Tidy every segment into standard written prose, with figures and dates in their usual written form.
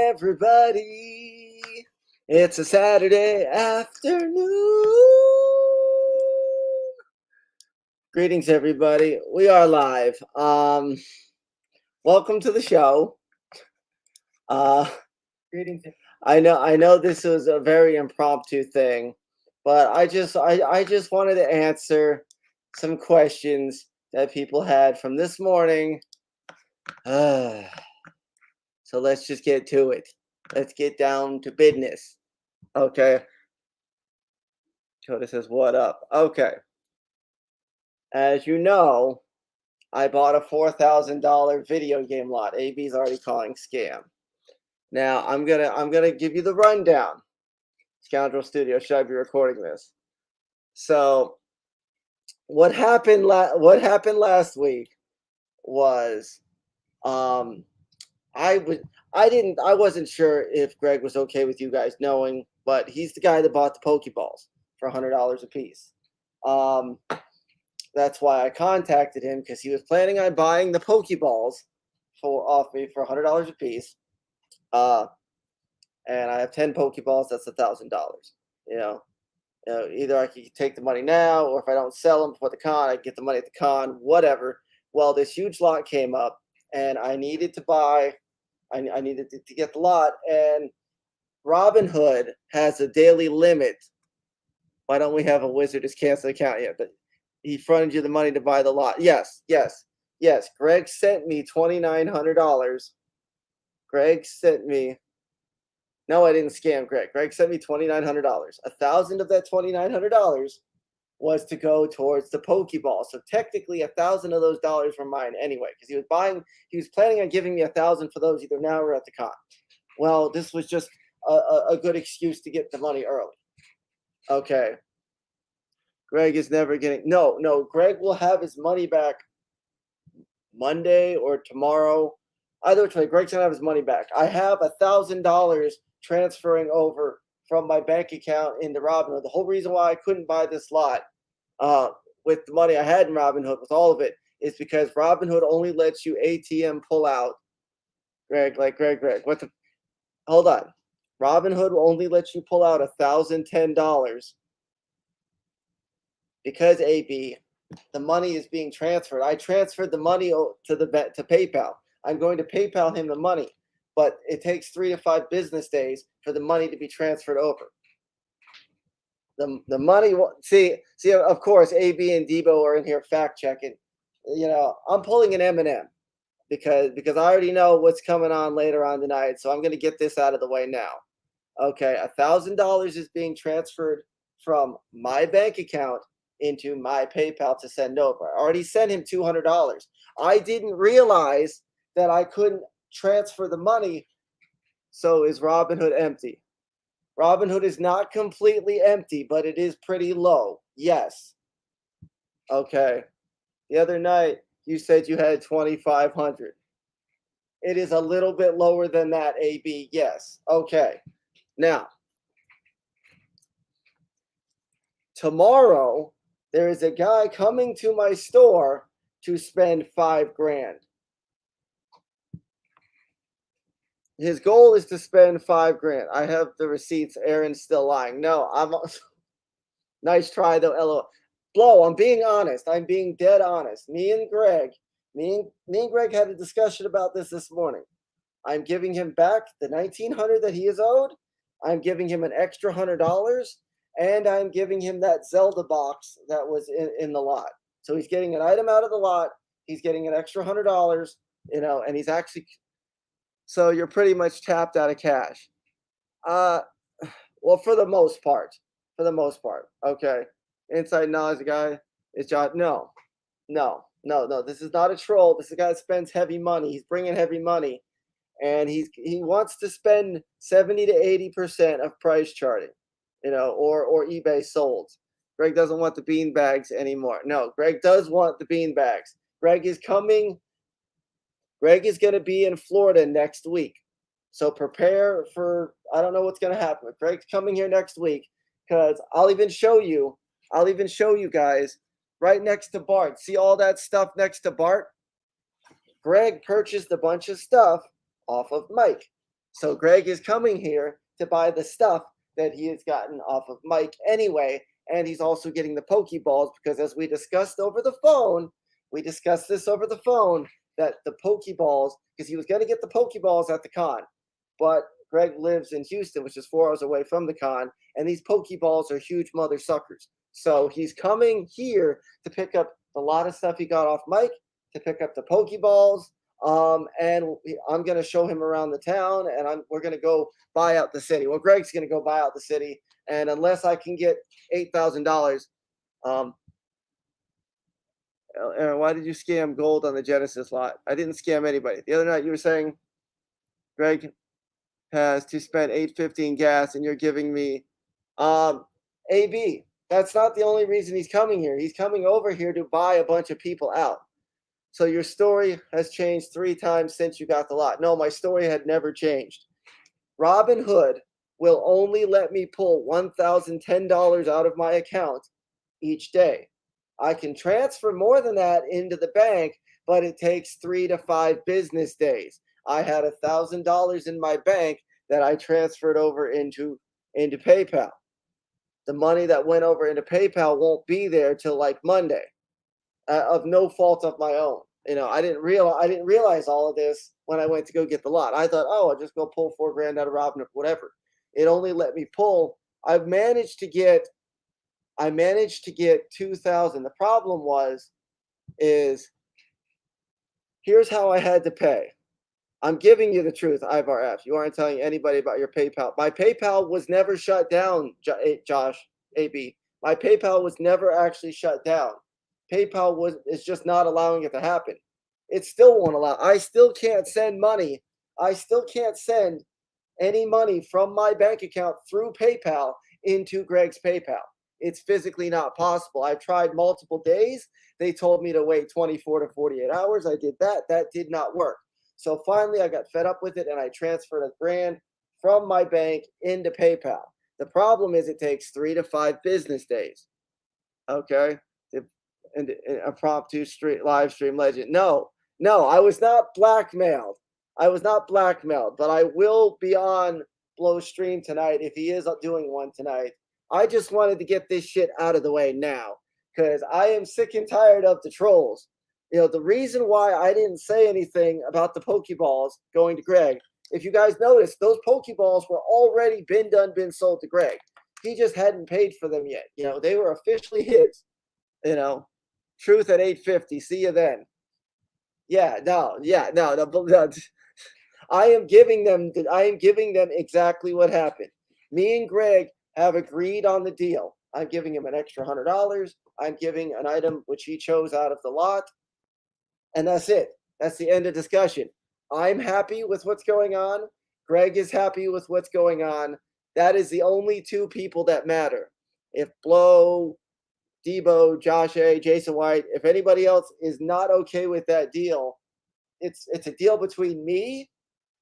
everybody. It's a Saturday afternoon. Greetings, everybody. We are live. Welcome to the show. Greetings. I know this was a very impromptu thing, but I just wanted to answer some questions that people had from this morning. So let's just get to it. Let's get down to business. Okay. Coda says, what up? Okay. As you know, I bought a $4,000 video game lot. AB's already calling scam. Now I'm gonna give you the rundown. Scoundrel Studio, should I be recording this? So what happened last week was I wasn't sure if Greg was okay with you guys knowing, but he's the guy that bought the Pokeballs for $100 a piece. That's why I contacted him, because he was planning on buying the Pokeballs off me for $100 a piece. And I have 10 Pokeballs. That's $1,000. Either I could take the money now, or if I don't sell them before the con, I get the money at the con. Whatever. Well, this huge lot came up, and I needed to buy. I needed to get the lot, and Robinhood has a daily limit. Why don't we have a wizard just cancel the account yet? But he fronted you the money to buy the lot. Yes. Greg sent me $2,900. Greg sent me. No, I didn't scam Greg. Greg sent me $2,900. $1,000 of that $2,900 was to go towards the Pokeball. So technically, $1,000 of those dollars were mine anyway, because he was planning on giving me $1,000 for those either now or at the con. Well, this was just a good excuse to get the money early. Okay. Greg is never getting. No. Greg will have his money back Monday or tomorrow. Either way, Greg's gonna have his money back. I have $1,000 transferring over from my bank account into Robinhood. The whole reason why I couldn't buy this lot with the money I had in Robinhood, with all of it, is because Robinhood only lets you ATM pull out. Greg, what the? Hold on. Robinhood only lets you pull out $1,010 because AB, the money is being transferred. I transferred the money to PayPal. I'm going to PayPal him the money, but it takes 3 to 5 business days for the money to be transferred over. The money, see, of course, AB and Debo are in here fact checking. I'm pulling an M&M because I already know what's coming on later on tonight, so I'm going to get this out of the way now. Okay, $1,000 is being transferred from my bank account into my PayPal to send over. I already sent him $200. I didn't realize that I couldn't transfer the money. So is Robinhood empty? Robinhood is not completely empty, but it is pretty low. Yes. Okay. The other night you said you had 2,500. It is a little bit lower than that, AB. Yes. Okay. Now, tomorrow there is a guy coming to my store to spend $5,000. His goal is to spend $5,000. I have the receipts. Aaron's still lying. No, I'm. Nice try though, LOL. Blow. I'm being honest. I'm being dead honest. Me and Greg had a discussion about this morning. I'm giving him back the $1,900 that he is owed. I'm giving him an extra $100, and I'm giving him that Zelda box that was in the lot. So he's getting an item out of the lot. He's getting an extra $100. And he's actually. So you're pretty much tapped out of cash. Well, for the most part. Okay. Inside knowledge, the guy is John. No. This is not a troll. This is a guy that spends heavy money. He's bringing heavy money, and he wants to spend 70 to 80% of price charting, or eBay sold. Greg doesn't want the bean bags anymore. No, Greg does want the bean bags. Greg is coming. Greg is going to be in Florida next week. So prepare for, I don't know what's going to happen. But Greg's coming here next week, because I'll even show you guys right next to Bart. See all that stuff next to Bart? Greg purchased a bunch of stuff off of Mike. So Greg is coming here to buy the stuff that he has gotten off of Mike anyway. And he's also getting the Pokeballs because, as we discussed over the phone, we discussed this over the phone that the Pokeballs, because he was going to get the Pokeballs at the con, but Greg lives in Houston, which is 4 hours away from the con, and these Pokeballs are huge mother suckers. So he's coming here to pick up a lot of stuff he got off Mike, to pick up the Pokeballs, and I'm going to show him around the town, and we're going to go buy out the city. Well, Greg's going to go buy out the city, and unless I can get $8,000, Aaron, why did you scam gold on the Genesis lot? I didn't scam anybody. The other night you were saying Greg has to spend $8.50 in gas, and you're giving me AB. That's not the only reason he's coming here. He's coming over here to buy a bunch of people out. So your story has changed 3 times since you got the lot. No, my story had never changed. Robin Hood will only let me pull $1,010 out of my account each day. I can transfer more than that into the bank, but it takes 3 to 5 business days. I had $1,000 in my bank that I transferred over into PayPal. The money that went over into PayPal won't be there till like Monday, of no fault of my own. I didn't realize all of this when I went to go get the lot. I thought, oh, I'll just go pull $4,000 out of Robinhood, whatever. It only let me pull. I managed to get 2,000. The problem is here's how I had to pay. I'm giving you the truth, Ivar F. You aren't telling anybody about your PayPal. My PayPal was never shut down, Josh, AB. My PayPal was never actually shut down. PayPal is just not allowing it to happen. It still won't allow. I still can't send money. I still can't send any money from my bank account through PayPal into Greg's PayPal. It's physically not possible. I've tried multiple days. They told me to wait 24 to 48 hours. I did that. That did not work. So finally, I got fed up with it, and I transferred $1,000 from my bank into PayPal. The problem is it takes 3 to 5 business days. Okay? And impromptu live stream legend. No, I was not blackmailed. But I will be on Blow's stream tonight if he is doing one tonight. I just wanted to get this shit out of the way now because I am sick and tired of the trolls. The reason why I didn't say anything about the Pokeballs going to Greg, if you guys noticed, those Pokeballs were already been sold to Greg. He just hadn't paid for them yet. They were officially his. Truth at 850. See you then. No. I am giving them exactly what happened. Me and Greg have agreed on the deal. I'm giving him an extra $100. I'm giving an item which he chose out of the lot. And that's it. That's the end of discussion. I'm happy with what's going on. Greg is happy with what's going on. That is the only 2 people that matter. If Blow, Debo, Josh A, Jason White, if anybody else is not okay with that deal, it's a deal between me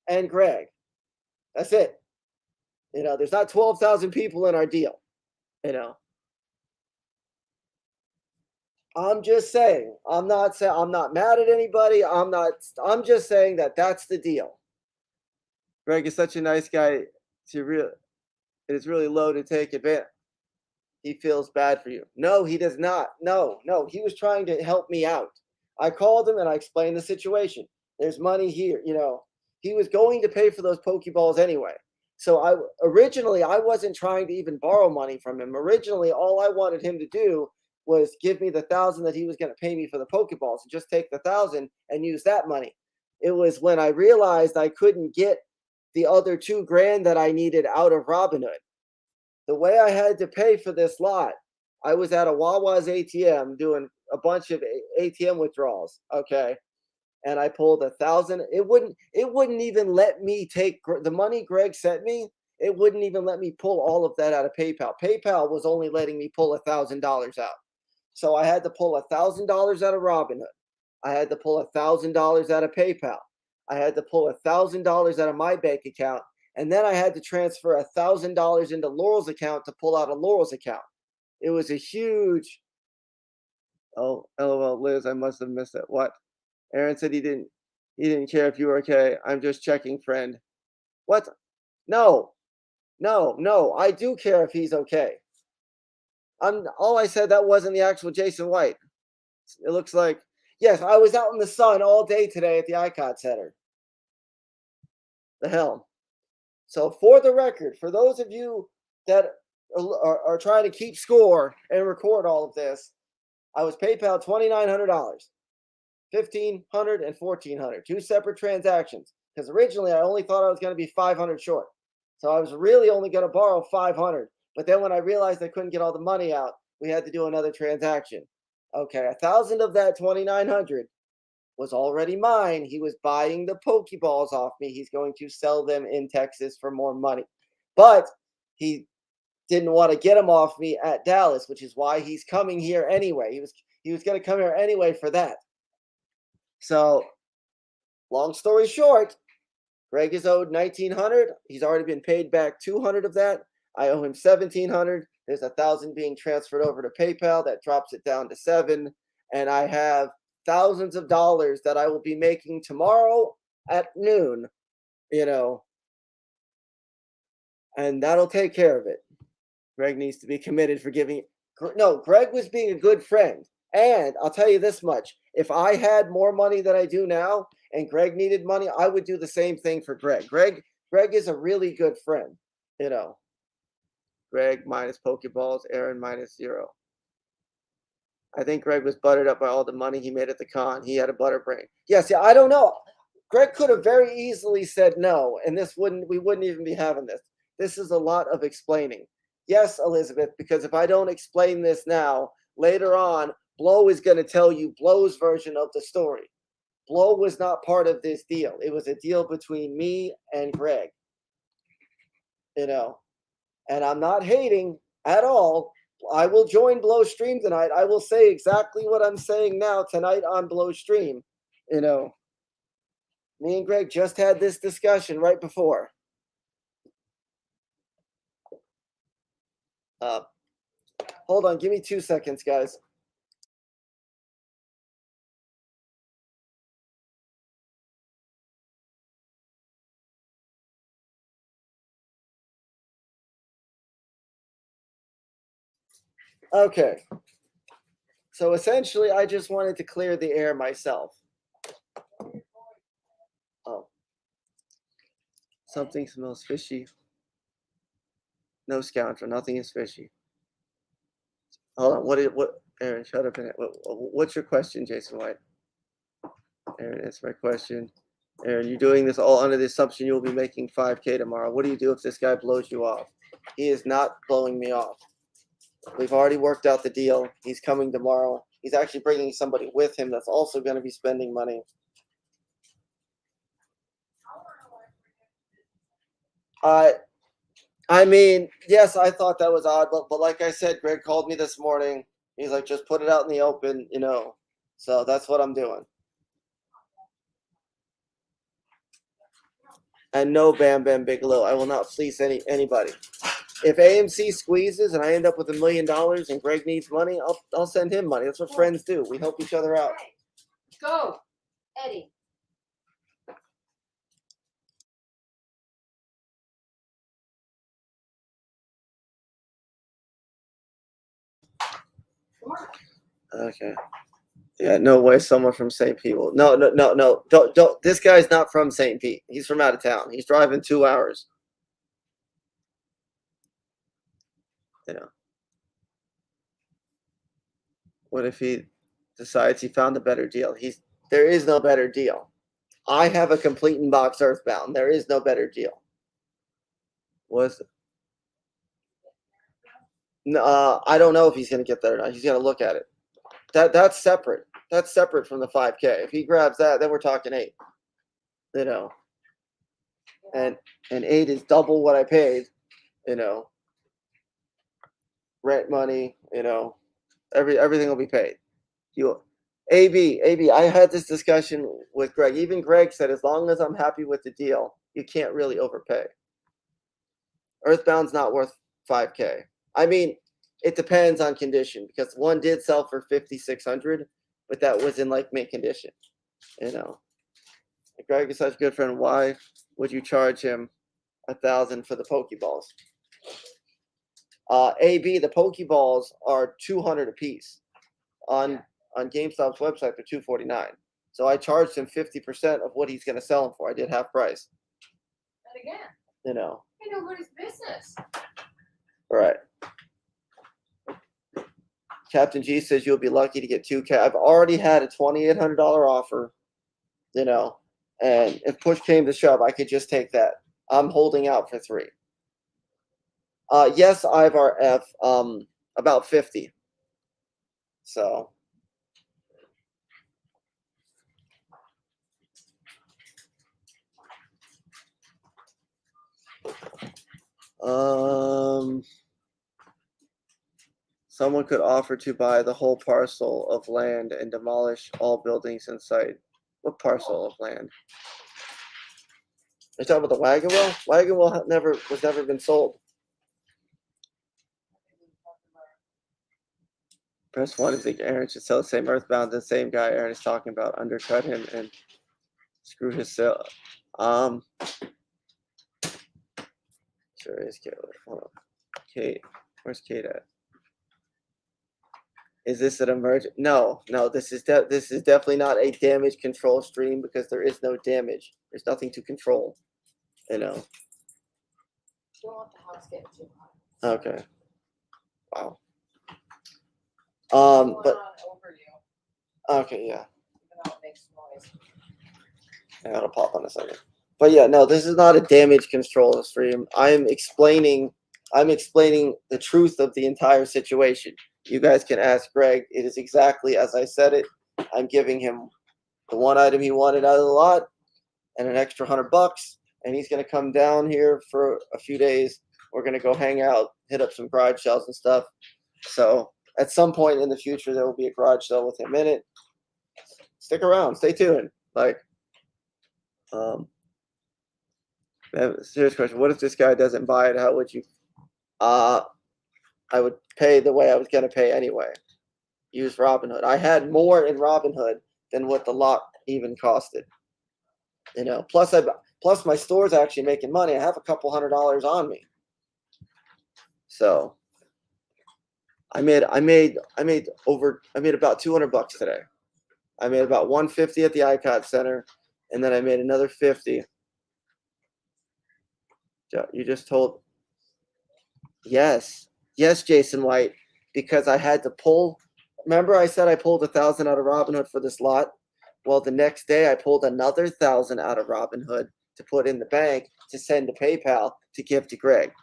and Greg. That's it. There's not 12,000 people in our deal. I'm just saying. I'm not mad at anybody. I'm just saying that that's the deal. Greg is such a nice guy. It is really low to take advantage. He feels bad for you. No, he does not. No. He was trying to help me out. I called him and I explained the situation. There's money here. He was going to pay for those Pokeballs anyway. So originally I wasn't trying to even borrow money from him. Originally, all I wanted him to do was give me the $1,000 that he was going to pay me for the Pokeballs and just take the $1,000 and use that money. It was when I realized I couldn't get the other $2,000 that I needed out of Robinhood. The way I had to pay for this lot, I was at a Wawa's ATM doing a bunch of ATM withdrawals. Okay. And I pulled $1,000. It wouldn't even let me take the money Greg sent me. It wouldn't even let me pull all of that out of PayPal. PayPal was only letting me pull $1,000 out. So I had to pull $1,000 out of Robinhood. I had to pull $1,000 out of PayPal. I had to pull $1,000 out of my bank account. And then I had to transfer $1,000 into Laurel's account to pull out of Laurel's account. It was a huge. Oh, LOL, Liz, I must have missed it. What? Aaron said he didn't care if you were okay. I'm just checking, friend. What? No, no. I do care if he's okay. All I said that wasn't the actual Jason White. It looks like, yes, I was out in the sun all day today at the ICOT Center. The helm. So for the record, for those of you that are trying to keep score and record all of this, I was PayPal $2,900, $1,500 and $1,400, two separate transactions. Because originally I only thought I was going to be 500 short, so I was really only going to borrow 500. But then when I realized I couldn't get all the money out, we had to do another transaction. Okay, 1,000 of that 2,900 was already mine. He was buying the Pokeballs off me. He's going to sell them in Texas for more money. But he didn't want to get them off me at Dallas, which is why he's coming here anyway. He was going to come here anyway for that. So, long story short, Greg is owed $1,900. He's already been paid back $200 of that. I owe him $1,700. There's $1,000 being transferred over to PayPal. That drops it down to $7,000. And I have thousands of dollars that I will be making tomorrow at noon, and that'll take care of it. Greg needs to be committed for giving. No, Greg was being a good friend. And I'll tell you this much. If I had more money than I do now and Greg needed money, I would do the same thing for Greg. Greg is a really good friend, Greg minus Pokeballs, Aaron minus 0. I think Greg was buttered up by all the money he made at the con. He had a butter brain. Yes, yeah, I don't know. Greg could have very easily said no, and we wouldn't even be having this. This is a lot of explaining. Yes, Elizabeth, because if I don't explain this now, later on, Blow is going to tell you Blow's version of the story. Blow was not part of this deal. It was a deal between me and Greg. And I'm not hating at all. I will join Blow stream tonight. I will say exactly what I'm saying now tonight on Blow stream. Me and Greg just had this discussion right before. Hold on, give me 2 seconds, guys. Okay. So essentially, I just wanted to clear the air myself. Oh. Something smells fishy. No, scoundrel. Nothing is fishy. Hold on. What? Aaron, shut up. What's your question, Jason White? Aaron, that's my question. Aaron, you're doing this all under the assumption you'll be making 5K tomorrow. What do you do if this guy blows you off? He is not blowing me off. We've already worked out the deal. He's coming tomorrow. He's actually bringing somebody with him that's also going to be spending money. I mean, yes, I thought that was odd, but like I said, Greg called me this morning. He's like, just put it out in the open, So that's what I'm doing. And no, Bam Bam Bigelow, I will not fleece anybody. If AMC squeezes and I end up with $1 million and Greg needs money, I'll send him money. That's what friends do. We help each other out. Go, Eddie. Okay. Yeah, no way someone from St. Pete will. No. Don't. This guy's not from St. Pete. He's from out of town. He's driving 2 hours. What if he decides he found a better deal? There is no better deal. I have a complete in-box Earthbound. There is no better deal. I don't know if he's going to get that or not. He's going to look at it. That's separate. That's separate from the 5K. If he grabs that, then we're talking 8. And 8 is double what I paid. Rent money. Everything will be paid. AB, I had this discussion with Greg. Even Greg said, as long as I'm happy with the deal, you can't really overpay. Earthbound's not worth 5K. I mean, it depends on condition because one did sell for 5,600, but that was in like mint condition. Greg is such a good friend. Why would you charge him 1,000 for the Pokeballs. AB, the Pokeballs are 200 a piece. On GameStop's website, they're 249. So I charged him 50% of what he's going to sell them for. I did half price. And again, You know. I know what his business. All right. Captain G says you'll be lucky to get 2K. I've already had a $2,800 offer, you know, and if push came to shove, I could just take that. I'm holding out for 3. Yes, IVRF, about 50. So. Someone could offer to buy the whole parcel of land and demolish all buildings in sight. What parcel of land? You're talking about the wagon wheel? Wagon wheel was never been sold. Press 1 is like Aaron should sell the same Earthbound. The same guy Aaron is talking about undercut him and screw his sale. Sure is Kate. Hold on. Kate, where's Kate at? Is this an emergent? No. This is definitely not a damage control stream because there is no damage. There's nothing to control. You know. Don't want the house getting too hot. Okay. Wow. But Over you, okay, yeah. even though it makes noise. Yeah, it'll pop on a second. But yeah, no, this is not a damage control stream. I'm explaining the truth of the entire situation. You guys can ask Greg. It is exactly as I said it. I'm giving him the one item he wanted out of the lot and an extra $100, and he's gonna come down here for a few days. We're gonna go hang out, hit up some garage sales and stuff. So at some point in the future, there will be a garage sale with him in it. Stick around, stay tuned. Like, serious question. What if this guy doesn't buy it? How would you? I would pay the way I was gonna pay anyway. Use Robinhood. I had more in Robinhood than what the lot even costed. You know. Plus my store's actually making money. I have a couple $100 on me. So I made about $200 today. I made about $150 at the ICOT Center, and then I made another $50. You just told. Yes, Jason White, because I had to pull. Remember, I said I pulled 1,000 out of Robinhood for this lot. Well, the next day I pulled another 1,000 out of Robinhood to put in the bank to send to PayPal to give to Greg.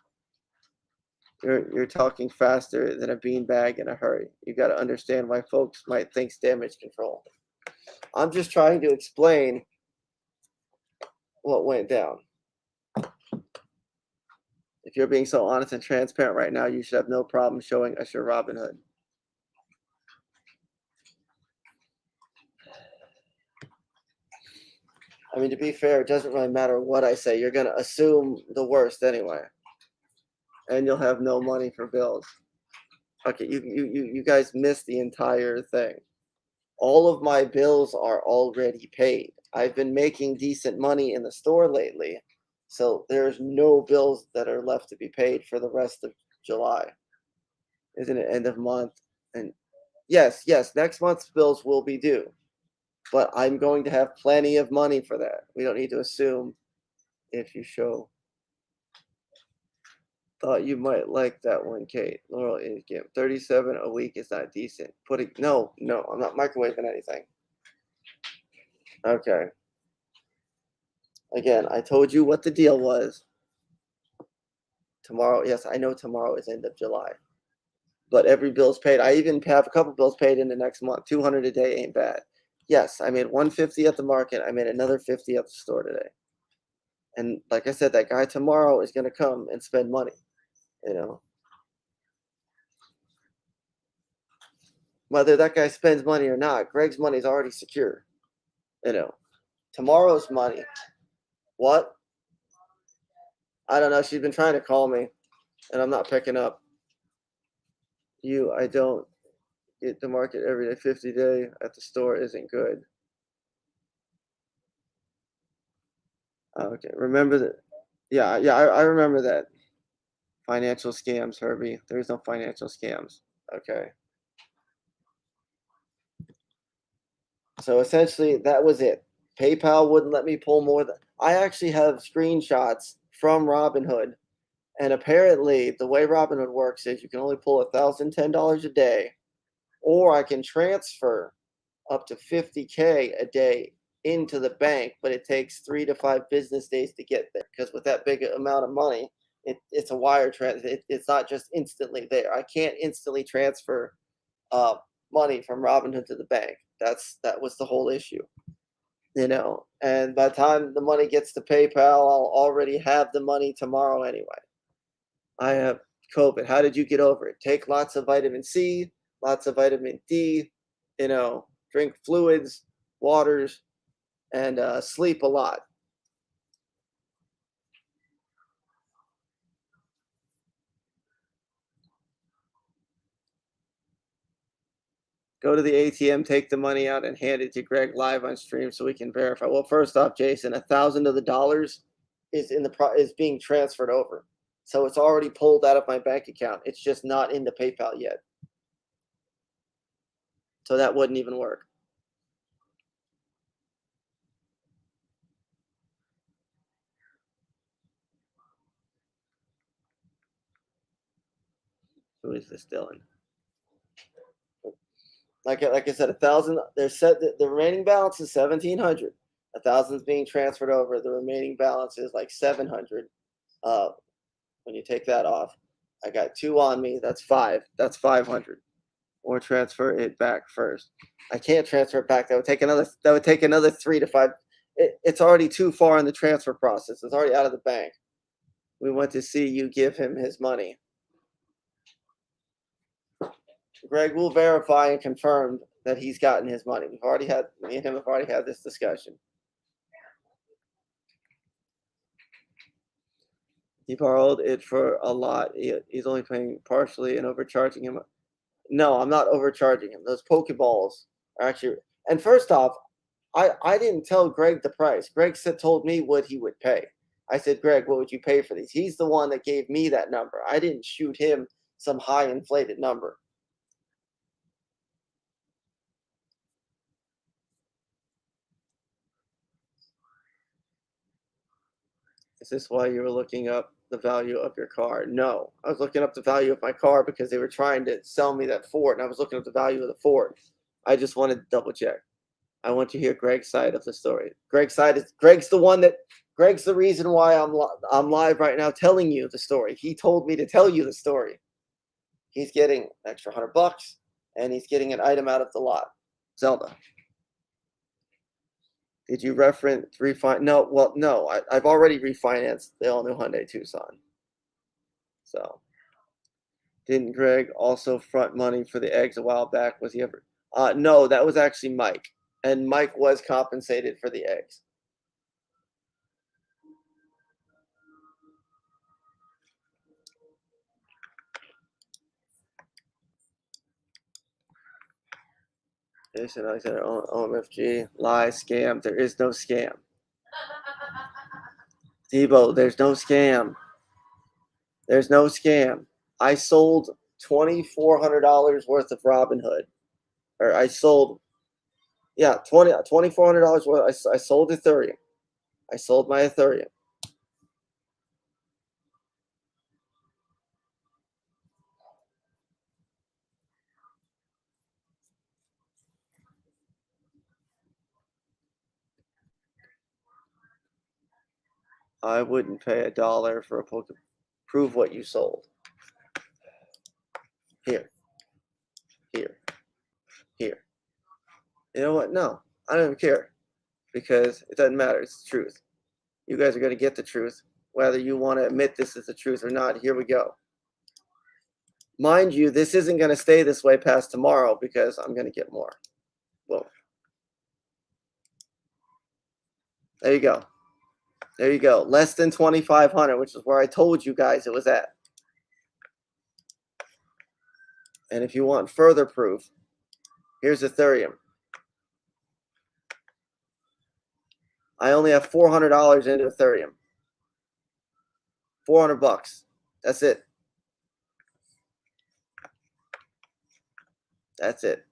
You're talking faster than a beanbag in a hurry. You got to understand why folks might think damage control. I'm just trying to explain what went down. If you're being so honest and transparent right now, you should have no problem showing us your Robinhood. I mean, to be fair, it doesn't really matter what I say. You're going to assume the worst anyway. And you'll have no money for bills. Okay, you guys missed the entire thing. All of my bills are already paid. I've been making decent money in the store lately. So there's no bills that are left to be paid for the rest of July. Isn't it end of month? And yes, next month's bills will be due. But I'm going to have plenty of money for that. We don't need to assume if you show. Thought you might like that one, Kate. Laurel is game. 37 a week is not decent. No, I'm not microwaving anything. Okay. Again, I told you what the deal was. Tomorrow, yes, I know tomorrow is end of July. But every bill's paid. I even have a couple bills paid in the next month. 200 a day ain't bad. Yes, I made 150 at the market. I made another 50 at the store today. And like I said, that guy tomorrow is going to come and spend money, you know. Whether that guy spends money or not, Greg's money is already secure, you know. Tomorrow's money. What? I don't know. She's been trying to call me, and I'm not picking up. I don't get the market every day. 50 day at the store isn't good. Okay, remember that. I remember that. Financial scams, Herbie. There's no financial scams. Okay. So essentially, that was it. PayPal wouldn't let me pull more than. I actually have screenshots from Robinhood, and apparently, the way Robinhood works is you can only pull $1,010 a day, or I can transfer up to 50K a day into the bank, but it takes 3 to 5 business days to get there. Because with that big amount of money, it's a wire transfer. It's not just instantly there. I can't instantly transfer uh, money from Robinhood to the bank. That was the whole issue, And by the time the money gets to PayPal, I'll already have the money tomorrow anyway. I have COVID. How did you get over it? Take lots of vitamin C, lots of vitamin D, drink fluids, waters, and sleep a lot. Go to the ATM, take the money out, and hand it to Greg live on stream so we can verify. Well, first off, Jason, 1,000 of the dollars is being transferred over, so it's already pulled out of my bank account. It's just not into PayPal yet, so that wouldn't even work. Who is this, Dylan? Like I said, 1,000. They're set. The remaining balance is 1,700. 1,000 is being transferred over. The remaining balance is like 700. When you take that off, I got 2 on me. That's 5. That's 500. Or transfer it back first. I can't transfer it back. That would take another 3 to 5. It's already too far in the transfer process. It's already out of the bank. We want to see you give him his money. Greg will verify and confirm that he's gotten his money. Me and him have already had this discussion. He borrowed it for a lot. He's only paying partially and overcharging him. No, I'm not overcharging him. Those Pokeballs are actually. And first off, I didn't tell Greg the price. Greg told me what he would pay. I said, Greg, what would you pay for these? He's the one that gave me that number. I didn't shoot him some high inflated number. Is this why you were looking up the value of your car? No, I was looking up the value of my car because they were trying to sell me that Ford, and I was looking up the value of the Ford. I just wanted to double check. I want to hear Greg's side of the story. Greg's the reason why I'm live right now telling you the story. He told me to tell you the story. He's getting an extra $100, and he's getting an item out of the lot. Zelda. Did you reference refinance? No, well, no. I've already refinanced the all-new Hyundai Tucson. So, didn't Greg also front money for the eggs a while back? Was he ever? No, that was actually Mike, and Mike was compensated for the eggs. Jason Alexander, OMFG, lie, scam. There is no scam. Debo, there's no scam. There's no scam. I sold $2,400 worth of Robinhood. Or I sold, yeah, $2,400 worth. I sold Ethereum. I sold my Ethereum. I wouldn't pay $1 for a Pokemon. Prove what you sold. Here. Here. Here. You know what? No, I don't even care. Because it doesn't matter. It's the truth. You guys are going to get the truth. Whether you want to admit this is the truth or not, here we go. Mind you, this isn't going to stay this way past tomorrow because I'm going to get more. Boom. There you go. There you go. Less than 2,500, which is where I told you guys it was at. And if you want further proof, here's Ethereum. I only have $400 into Ethereum. $400. That's it. That's it.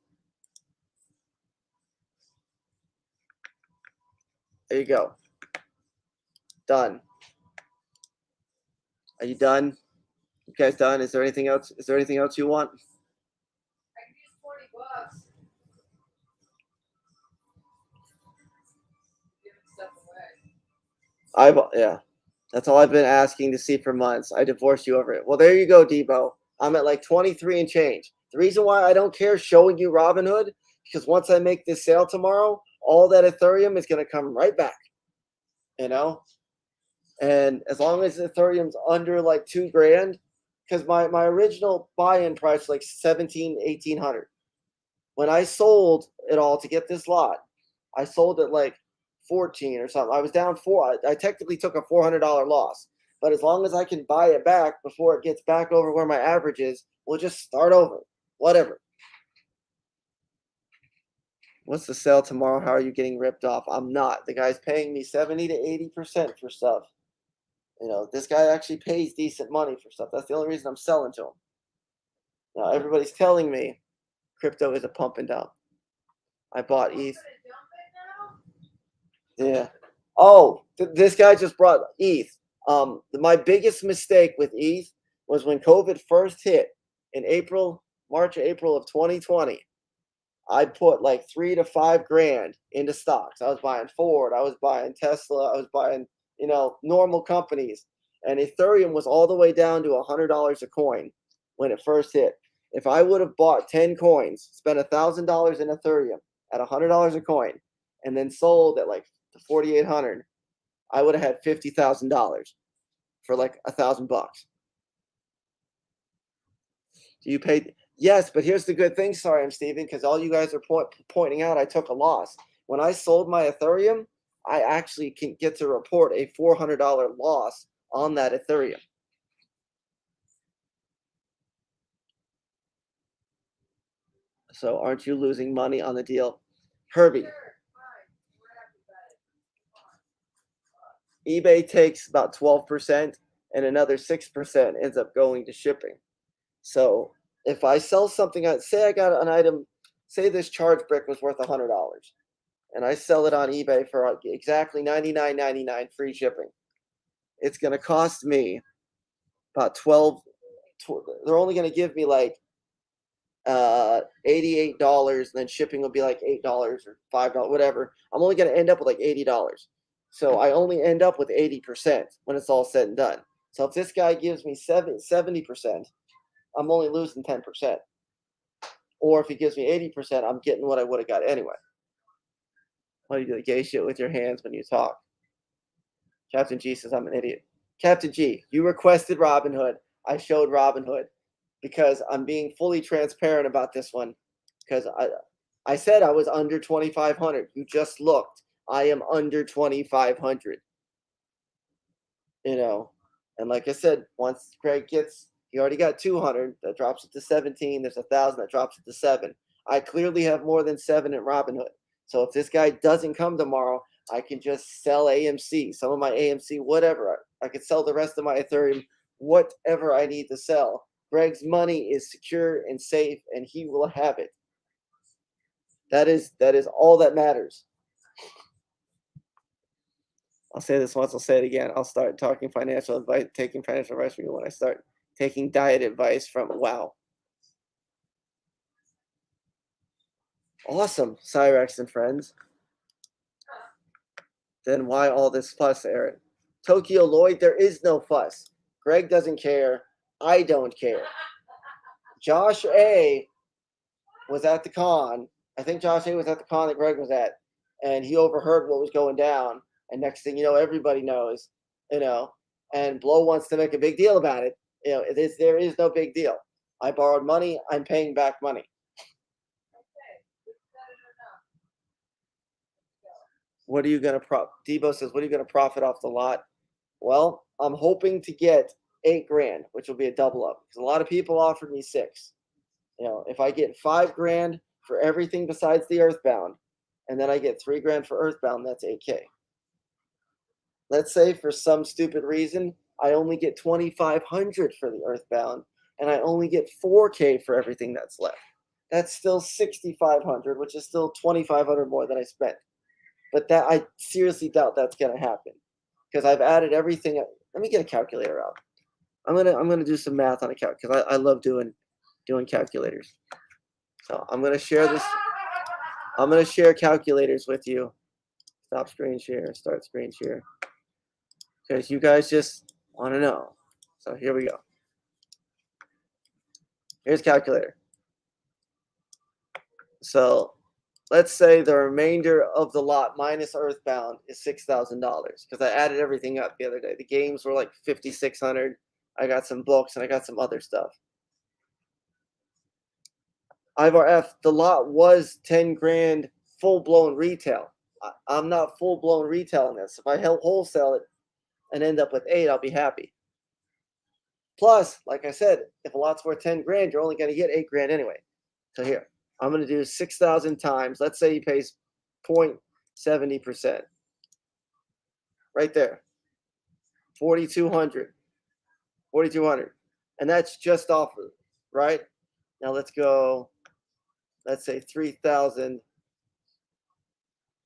There you go. Done. Are you done? You guys done? Is there anything else? Is there anything else you want? I can use $40. Giving stuff away. Yeah. That's all I've been asking to see for months. I divorced you over it. Well, there you go, Debo. I'm at like 23 and change. The reason why I don't care showing you Robinhood, because once I make this sale tomorrow, all that Ethereum is going to come right back. You know? And as long as Ethereum's under like $2,000, because my original buy-in price was like 1,800. When I sold it all to get this lot, I sold it like 14 or something. I was down four. I technically took a $400 loss, but as long as I can buy it back before it gets back over where my average is, we'll just start over. Whatever. What's the sale tomorrow? How are you getting ripped off? I'm not. The guy's paying me 70 to 80% for stuff. You know, this guy actually pays decent money for stuff. That's the only reason I'm selling to him. Now, everybody's telling me crypto is a pump and dump. I bought ETH. Yeah. Oh, this guy just brought ETH. My biggest mistake with ETH was when COVID first hit in March, April of 2020. I put like $3 to $5 grand into stocks. I was buying Ford. I was buying Tesla. I was buying, normal companies. And Ethereum was all the way down to $100 a coin when it first hit. If I would have bought 10 coins, spent $1,000 in Ethereum at $100 a coin, and then sold at like $4,800, I would have had $50,000 for like $1,000. Do you pay? Yes, but here's the good thing. Sorry, I'm Steven, because all you guys are pointing out I took a loss. When I sold my Ethereum, I actually can get to report a $400 loss on that Ethereum. So aren't you losing money on the deal? Herbie, eBay takes about 12% and another 6% ends up going to shipping. So if I sell something, say I got an item, say this charge brick was worth $100, and I sell it on eBay for exactly $99.99 free shipping, it's going to cost me about they're only going to give me like $88, and then shipping will be like $8 or $5, whatever. I'm only going to end up with like $80. So I only end up with 80% when it's all said and done. So if this guy gives me 70%, I'm only losing 10%. Or if he gives me 80%, I'm getting what I would have got anyway. Why do you do the gay shit with your hands when you talk? Captain G says I'm an idiot. Captain G, you requested Robinhood. I showed Robinhood because I'm being fully transparent about this one. Because I said I was under 2,500. You just looked. I am under 2,500. And like I said, once Craig he already got 200. That drops it to 17. There's 1,000. That drops it to 7. I clearly have more than 7 at Robinhood. So if this guy doesn't come tomorrow, I can just sell AMC, some of my AMC, whatever. I could sell the rest of my Ethereum, whatever I need to sell. Greg's money is secure and safe, and he will have it. That is all that matters. I'll say this once, I'll say it again. I'll start taking financial advice from you when I start taking diet advice from Wow. Awesome, Cyrex and friends. Then why all this fuss, Aaron? Tokyo Lloyd, there is no fuss. Greg doesn't care. I don't care. Josh A was at the con. I think Josh A was at the con that Greg was at, and he overheard what was going down. And next thing you know, everybody knows, and Blow wants to make a big deal about it. There is no big deal. I borrowed money. I'm paying back money. What are you going to Debo says, what are you going to profit off the lot? Well, I'm hoping to get $8 grand, which will be a double up, because a lot of people offered me 6. If I get $5 grand for everything besides the Earthbound, and then I get $3 grand for Earthbound, that's $8K. Let's say for some stupid reason I only get 2,500 for the Earthbound, and I only get 4K for everything that's left. That's still 6,500, which is still 2,500 more than I spent. But that I seriously doubt that's gonna happen because I've added everything. Let me get a calculator out. I'm gonna do some math on a calc because I love doing calculators. So I'm gonna share this. I'm gonna share calculators with you. Stop screen share. Start screen share. Because you guys just want to know. So here we go. Here's calculator. So let's say the remainder of the lot minus Earthbound is $6,000 because I added everything up the other day. The games were like 5,600. I got some books and I got some other stuff. Ivar F, the lot was 10 grand full blown retail. I'm not full blown retailing this. If I wholesale it and end up with 8, I'll be happy. Plus, like I said, if a lot's worth 10 grand, you're only going to get 8 grand anyway. So here, I'm going to do 6,000 times. Let's say he pays 0.70%. Right there. 4,200. 4,200. And that's just off of, right? Now let's go, let's say 3,000.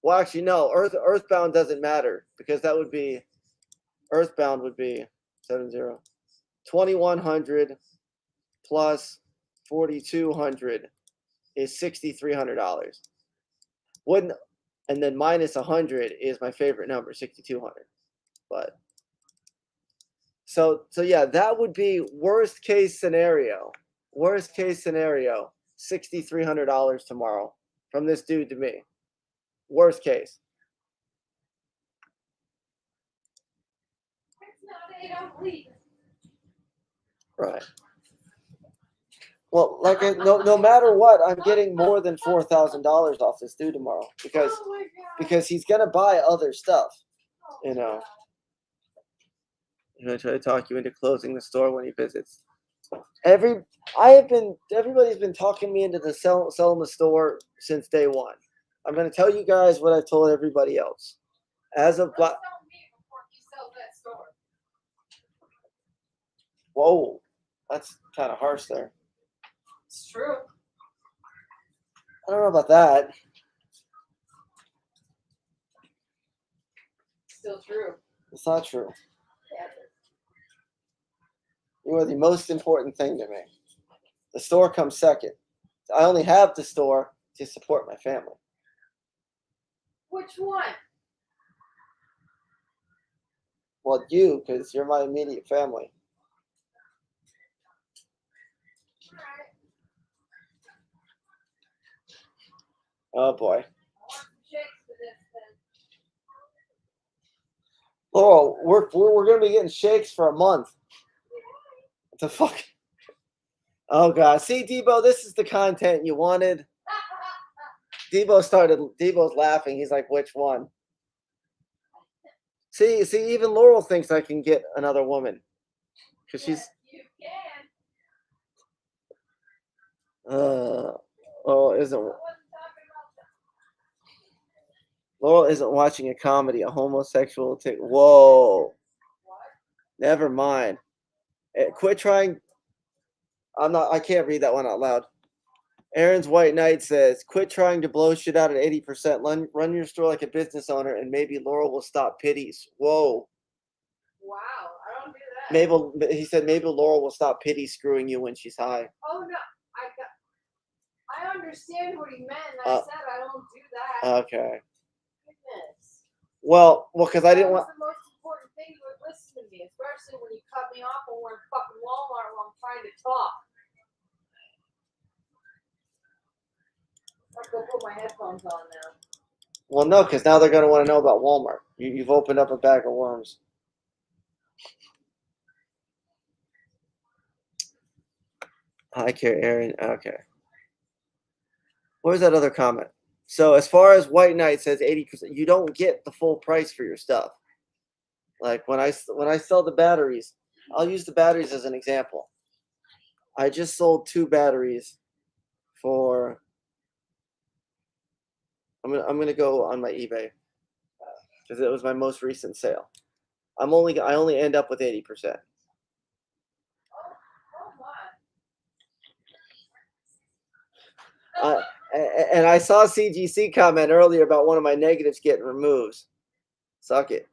Well, actually, no, Earthbound doesn't matter because that would be, Earthbound would be 70. 2,100 plus 4,200 is $6,300. Wouldn't, and then minus 100 is my favorite number, 6,200. But so yeah, that would be worst case scenario. Worst case scenario, $6,300 tomorrow from this dude to me. Worst case. Right. Well, like no matter what, I'm getting more than $4,000 off this dude tomorrow because he's gonna buy other stuff. You know. I'm gonna try to talk you into closing the store when he visits. Everybody's been talking me into selling the store since day one. I'm gonna tell you guys what I've told everybody else. As of Black. Whoa, that's kind of harsh there. It's true. I don't know about that. Still true. It's not true. You are the most important thing to me. The store comes second. I only have the store to support my family. Which one? Well, you, because you're my immediate family. Oh boy. Laurel, we're gonna be getting shakes for a month. What the fuck? Oh god. See, Debo, this is the content you wanted. Debo's laughing. He's like, which one? See, even Laurel thinks I can get another woman. Because she's You can. Laurel isn't watching a comedy, a homosexual Whoa. Never mind. Quit trying. I can't read that one out loud. Aaron's White Knight says, quit trying to blow shit out at 80%. Run your store like a business owner and maybe Laurel will stop pities. Whoa. Wow, I don't do that. He said maybe Laurel will stop pity screwing you when she's high. Oh no, I understand what he meant. I said I don't do that. Okay. Goodness. Well, because I didn't want. That's the most important thing you would listen to me, especially when you cut me off when we're in fucking Walmart while I'm trying to talk. I'll go put my headphones on now. Well, no, because now they're going to want to know about Walmart. You've opened up a bag of worms. I care, Aaron. Okay. Where's that other comment? So as far as White Knight says 80%, you don't get the full price for your stuff. Like when I sell the batteries, I'll use the batteries as an example. I just sold 2 batteries for. I'm gonna go on my eBay because it was my most recent sale. I only end up with 80%. And I saw CGC comment earlier about one of my negatives getting removed. Suck it.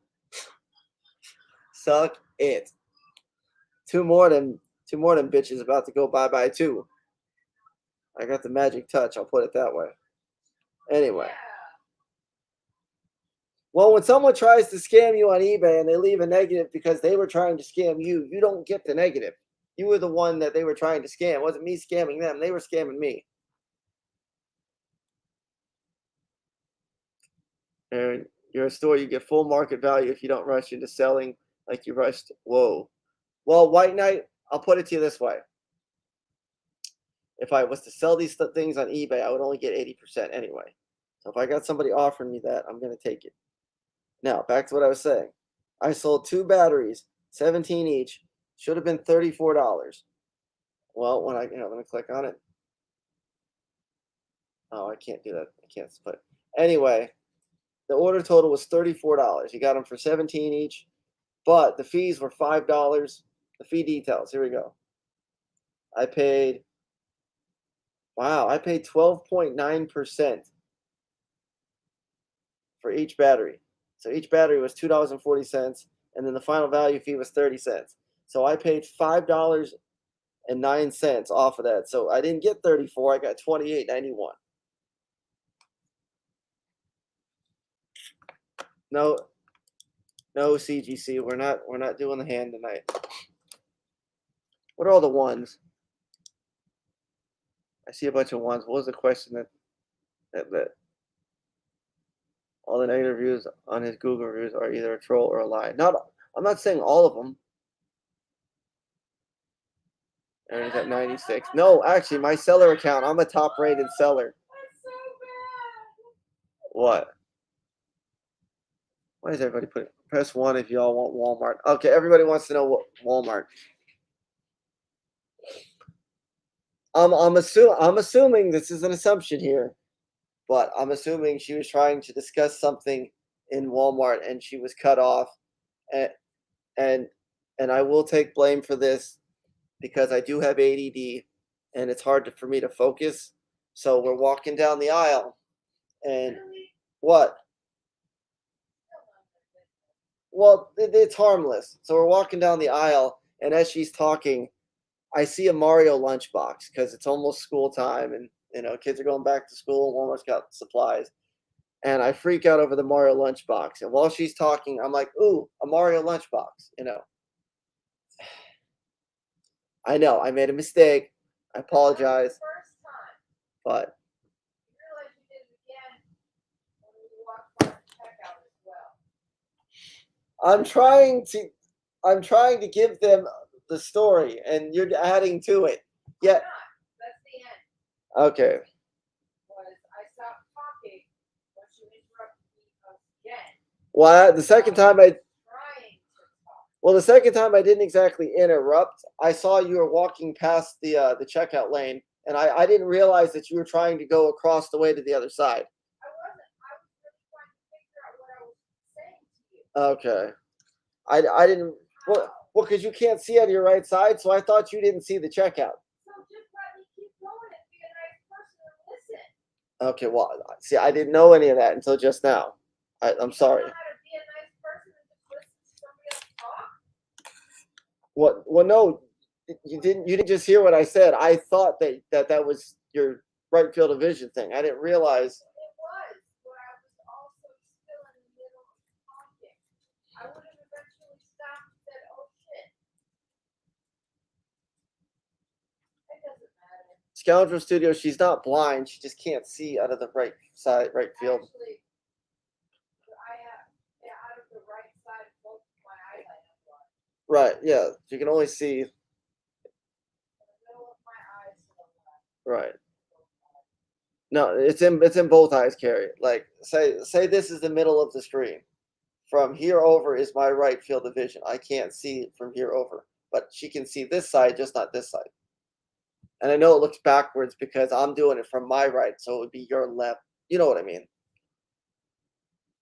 Suck it. Two more than bitches about to go bye-bye too. I got the magic touch, I'll put it that way. Anyway. Well, when someone tries to scam you on eBay and they leave a negative because they were trying to scam you, you don't get the negative. You were the one that they were trying to scam. It wasn't me scamming them. They were scamming me. And you're a store, you get full market value if you don't rush into selling like you rushed. Whoa. Well, White Knight, I'll put it to you this way. If I was to sell these things on eBay, I would only get 80% anyway. So if I got somebody offering me that, I'm going to take it. Now, back to what I was saying. I sold 2 batteries, 17 each. Should have been $34. Well, when let me click on it. Oh, I can't do that. I can't split. Anyway, the order total was $34. You got them for 17 each, but the fees were $5. The fee details. Here we go. I paid 12.9% for each battery. So each battery was $2.40, and then the final value fee was 30 cents. So I paid $5.09 off of that. So I didn't get 34, I got $28.91. No CGC, we're not doing the hand tonight. What are all the ones? I see a bunch of ones. What was the question that all the negative reviews on his Google reviews are either a troll or a lie? I'm not saying all of them. Earnings at 96. No, actually, my seller account, I'm a top-rated seller. That's so bad. What? Why is everybody putting? Press 1 if y'all want Walmart. Okay, everybody wants to know what Walmart. I'm assuming this is an assumption here, but I'm assuming she was trying to discuss something in Walmart and she was cut off, and I will take blame for this because I do have ADD and it's hard for me to focus. So we're walking down the aisle, and what? Well, it's harmless. So we're walking down the aisle, and as she's talking, I see a Mario lunchbox because it's almost school time, and kids are going back to school. Walmart's got supplies, and I freak out over the Mario lunchbox. And while she's talking, I'm like, "Ooh, a Mario lunchbox!" I know I made a mistake. I apologize, First time. but You realize you did it again when you walked by the checkout as well. I'm trying to give them the story, and you're adding to it. Yeah. That's the end. Okay. Was I stopped talking when you interrupted me again? Well, the second time Trying to talk. Well, the second time I didn't exactly interrupt. I saw you were walking past the checkout lane, and I didn't realize that you were trying to go across the way to the other side. I wasn't. I was really trying to figure out what I was saying to you. Okay. I didn't. Well, because you can't see out of your right side, so I thought you didn't see the checkout. So just let me keep going and be a nice person and listen. Okay. Well, see, I didn't know any of that until just now. I'm sorry. You know how to be a nice person and just listen to somebody else talk? What? Well, no, you didn't. You didn't just hear what I said. I thought that was your right field of vision thing. I didn't realize. It was, but I was also still in the middle of talking. I would have eventually stopped and said, "Oh shit." It doesn't matter. Scoundrel Studio, she's not blind. She just can't see out of the right field. Actually, I have out of the right side of both of my eyes, I have one. Right. Yeah. You can only see. In the middle of my eyes to the left. Right. No, it's in both eyes, Carrie. Like say this is the middle of the screen. From here over is my right field of vision. I can't see from here over, but she can see this side, just not this side. And I know it looks backwards because I'm doing it from my right, so it would be your left. You know what I mean?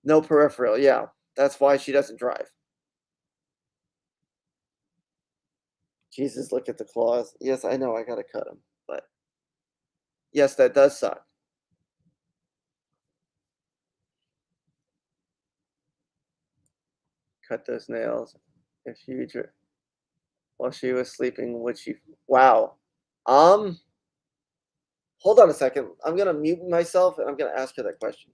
No peripheral. Yeah, that's why she doesn't drive. Jesus, look at the claws. Yes, I know I gotta cut them, but yes, that does suck. Cut those nails. If you while she was sleeping, would she? Wow. Um, hold on a second. I'm gonna mute myself and I'm gonna ask her that question.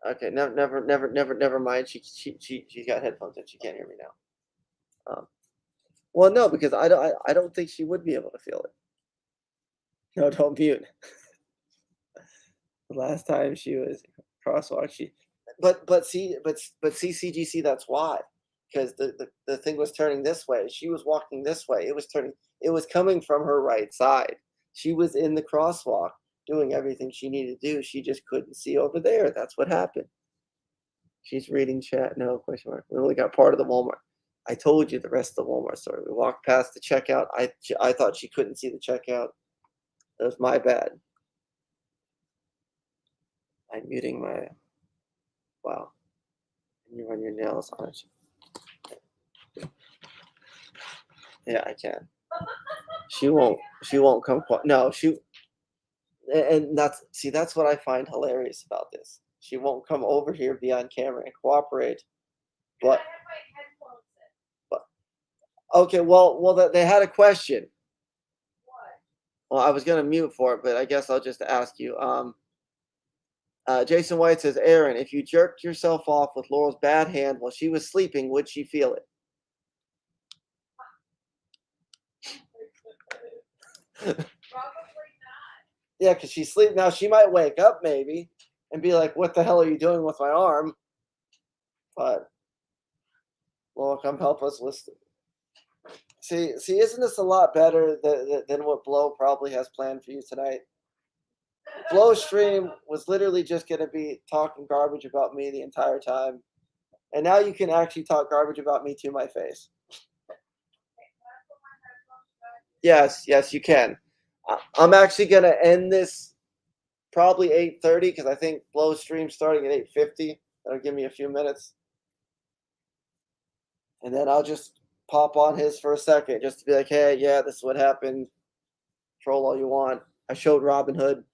Okay, never mind. She got headphones and she can't hear me now. Well, no, because I don't think she would be able to feel it. No, don't mute. The last time she was crosswalk, she but see CGC, that's why. Because the thing was turning this way. She was walking this way. It was coming from her right side. She was in the crosswalk doing everything she needed to do. She just couldn't see over there. That's what happened. She's reading chat. No question mark. We only got part of the Walmart. I told you the rest of the Walmart story. We walked past the checkout. I thought she couldn't see the checkout. That was my bad. I'm muting my. Wow. Can you run your nails on it? Yeah, I can. She won't. She won't come. No, she. And that's what I find hilarious about this. She won't come over here, be on camera, and cooperate. But okay, well, they had a question. Well, I was gonna mute for it, but I guess I'll just ask you. Jason White says, Aaron, if you jerked yourself off with Laurel's bad hand while she was sleeping, would she feel it? Probably not. Yeah, because she's sleeping now. She might wake up maybe and be like, "What the hell are you doing with my arm?" But Laurel, come help us listen. See, isn't this a lot better than what Blow probably has planned for you tonight? Blow stream was literally just going to be talking garbage about me the entire time, and now you can actually talk garbage about me to my face. Yes, you can. I'm actually going to end this probably 8:30 because I think Blow stream starting at 8:50. That'll give me a few minutes, and then I'll just pop on his for a second just to be like, "Hey, yeah, this is what happened. Troll all you want. I showed Robin Hood.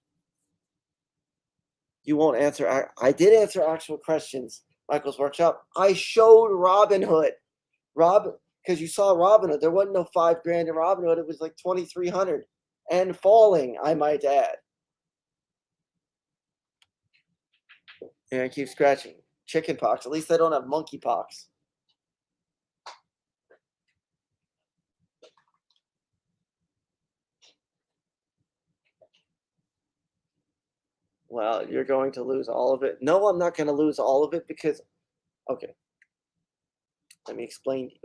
You won't answer. I did answer actual questions. Michael's workshop. I showed Robin Hood. Because you saw Robin Hood. There wasn't no $5,000 in Robin Hood. It was like 2,300 and falling, I might add. And I keep scratching. Chicken pox. At least I don't have monkey pox. Well, you're going to lose all of it. No, I'm not going to lose all of it because, okay, let me explain to you.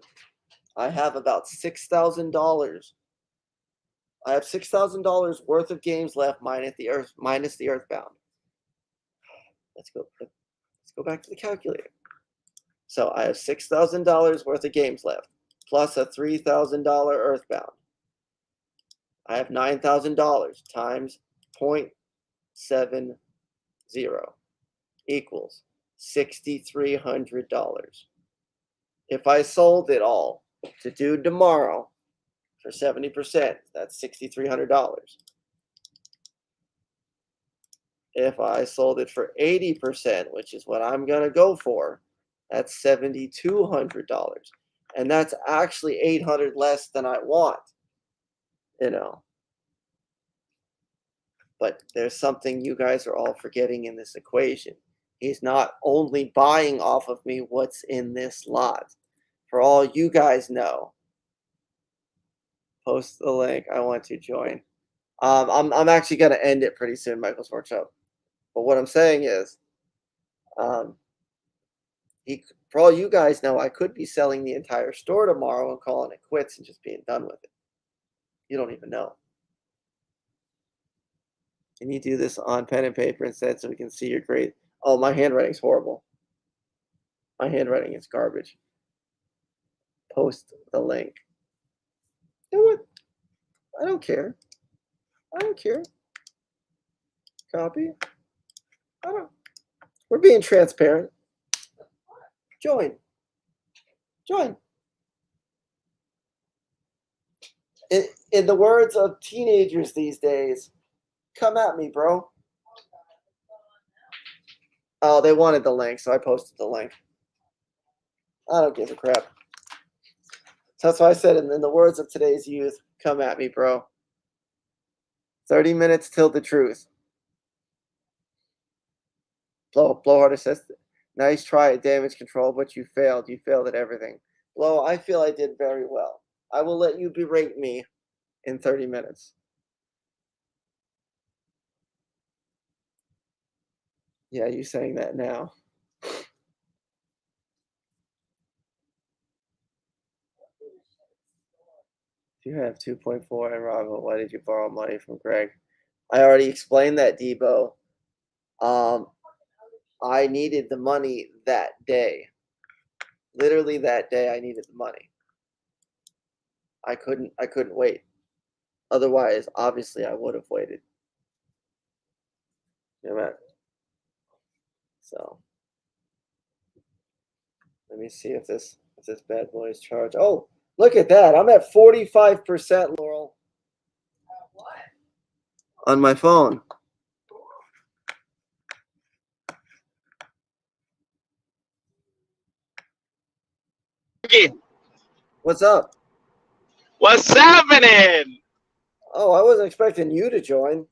I have about $6,000. I have $6,000 worth of games left, minus the Earthbound. Let's go back to the calculator. So I have $6,000 worth of games left, plus a $3,000 Earthbound. I have $9,000 times 0.70 equals $6,300. If I sold it all to do tomorrow for 70%, that's $6,300. If I sold it for 80%, which is what I'm going to go for, that's $7,200. And that's actually $800 less than I want, you know. But there's something you guys are all forgetting in this equation. He's not only buying off of me what's in this lot. For all you guys know, post the link. I want to join. I'm actually going to end it pretty soon, Michael's Workshop. But what I'm saying is, for all you guys know, I could be selling the entire store tomorrow and calling it quits and just being done with it. You don't even know. Can you do this on pen and paper instead so we can see your grade? Oh, my handwriting's horrible. My handwriting is garbage. Post the link. You know what? I don't care. I don't care. Copy. I don't. We're being transparent. Join. Join. In the words of teenagers these days, come at me, bro. Oh, they wanted the link, so I posted the link. I don't give a crap. So that's why I said, in the words of today's youth, come at me, bro. 30 minutes till the truth. Blowhard assistant. Nice try at damage control, but you failed. You failed at everything. Blow, I feel I did very well. I will let you berate me in 30 minutes. Yeah, you saying that now. If you have 2.4 and Robin, why did you borrow money from Greg? I already explained that, Debo. I needed the money that day. Literally that day, I needed the money. I couldn't wait. Otherwise, obviously, I would have waited. You know, so let me see if this bad boy is charged. Oh, look at that! I'm at 45%, Laurel. What? On my phone. What's up? What's happening? Oh, I wasn't expecting you to join.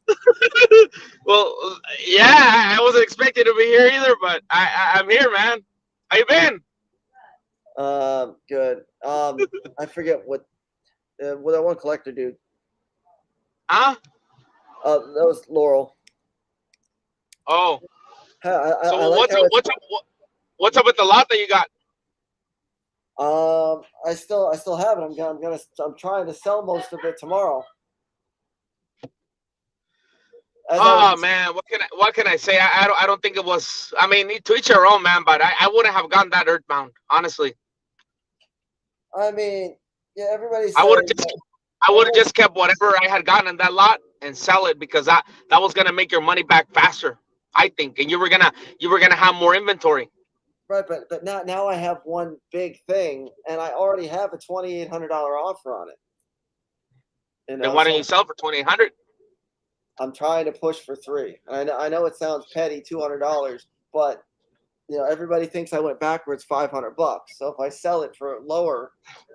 Well, yeah, I wasn't expecting to be here either, but I'm here, man. How you been? Good. I forget what that one collector dude. Huh? That was Laurel. Oh, I so like what's up with the lot that you got? I still have it. I'm trying to sell most of it tomorrow. Oh man, what can I say? I don't think it was. I mean, to each your own, man. But I wouldn't have gotten that earthbound, honestly. I mean, yeah, everybody's I would have saying just kept whatever I had gotten in that lot and sell it because that was gonna make your money back faster, I think, and you were gonna have more inventory. right, but now I have one big thing, and I already have a $2,800 offer on it. You know, Then why don't you sell it for $2,800? I'm trying to push for $3,000. I know it sounds petty, $200, but you know everybody thinks I went backwards $500. So if I sell it for lower,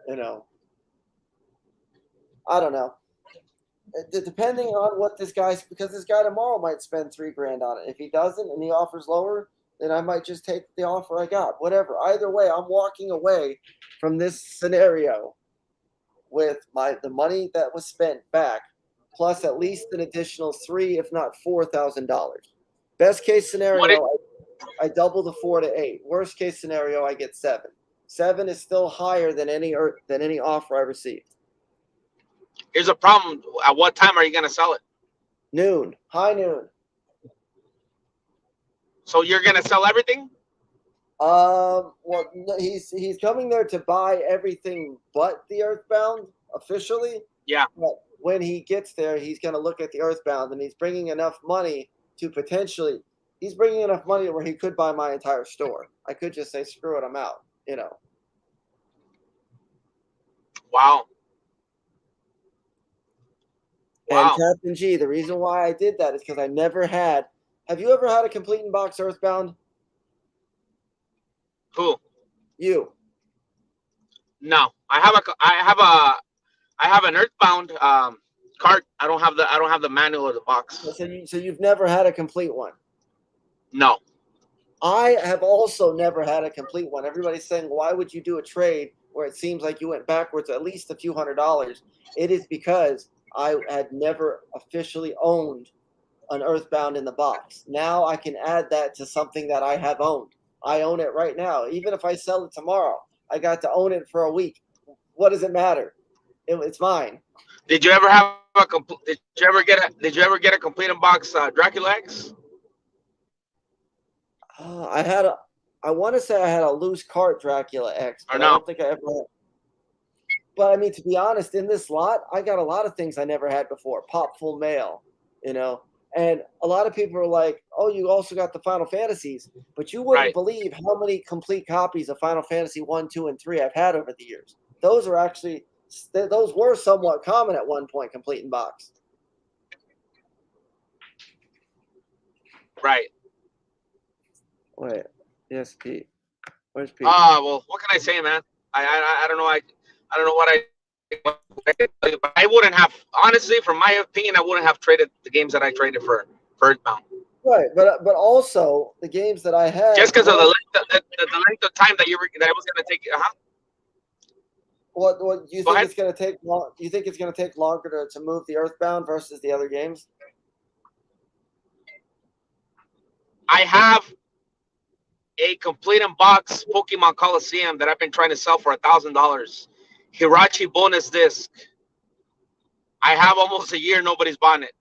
you know, I don't know. Depending on what this guy's, because this guy tomorrow might spend $3,000 on it. If he doesn't and the offer's lower, then I might just take the offer I got. Whatever. Either way, I'm walking away from this scenario with the money that was spent back, plus at least an additional $3,000, if not $4,000. Best case scenario, I double the 4 to 8. Worst case scenario, I get 7. 7 is still higher than any offer I received. Here's a problem. At what time are you gonna sell it? Noon, high noon. So you're gonna sell everything? Well, he's coming there to buy everything but the Earthbound officially. Yeah. But when he gets there, he's going to look at the Earthbound, and he's bringing enough money to potentially. He's bringing enough money where he could buy my entire store. I could just say, screw it, I'm out. You know. Wow. And Captain G, the reason why I did that is because I never had. Have you ever had a complete in box Earthbound? Who? You. No, I have an Earthbound cart. I don't have the manual or the box. So you've never had a complete one. No. I have also never had a complete one. Everybody's saying, why would you do a trade where it seems like you went backwards at least a few $100s? It is because I had never officially owned an Earthbound in the box. Now I can add that to something that I have owned. I own it right now. Even if I sell it tomorrow, I got to own it for a week. What does it matter? It's mine. Did you ever have a complete? Did you ever get a complete in box Dracula X? I want to say I had a loose cart Dracula X, but Or no? I don't think I ever had. But I mean, to be honest, in this lot, I got a lot of things I never had before. Pop full mail, you know, And a lot of people are like, "Oh, you also got the Final Fantasies," but you wouldn't Right. believe how many complete copies of Final Fantasy 1, 2, and 3 I've had over the years. Those are actually those were somewhat common at one point, complete in box. Right. Wait, yes, Pete. Where's Pete? Well, what can I say, man? I don't know. I don't know what I can tell you, but I wouldn't have, honestly, from my opinion, I wouldn't have traded the games that I traded for Earthbound, Right, but also the games that I had just because of the were length of time that that it was gonna take. what do you Go think ahead. it's going to take long? Do you think it's going to take longer to move the Earthbound versus the other games? I have a complete in box Pokemon Coliseum that I've been trying to sell for $1,000. Hirachi bonus disc. I have almost a year. Nobody's buying it.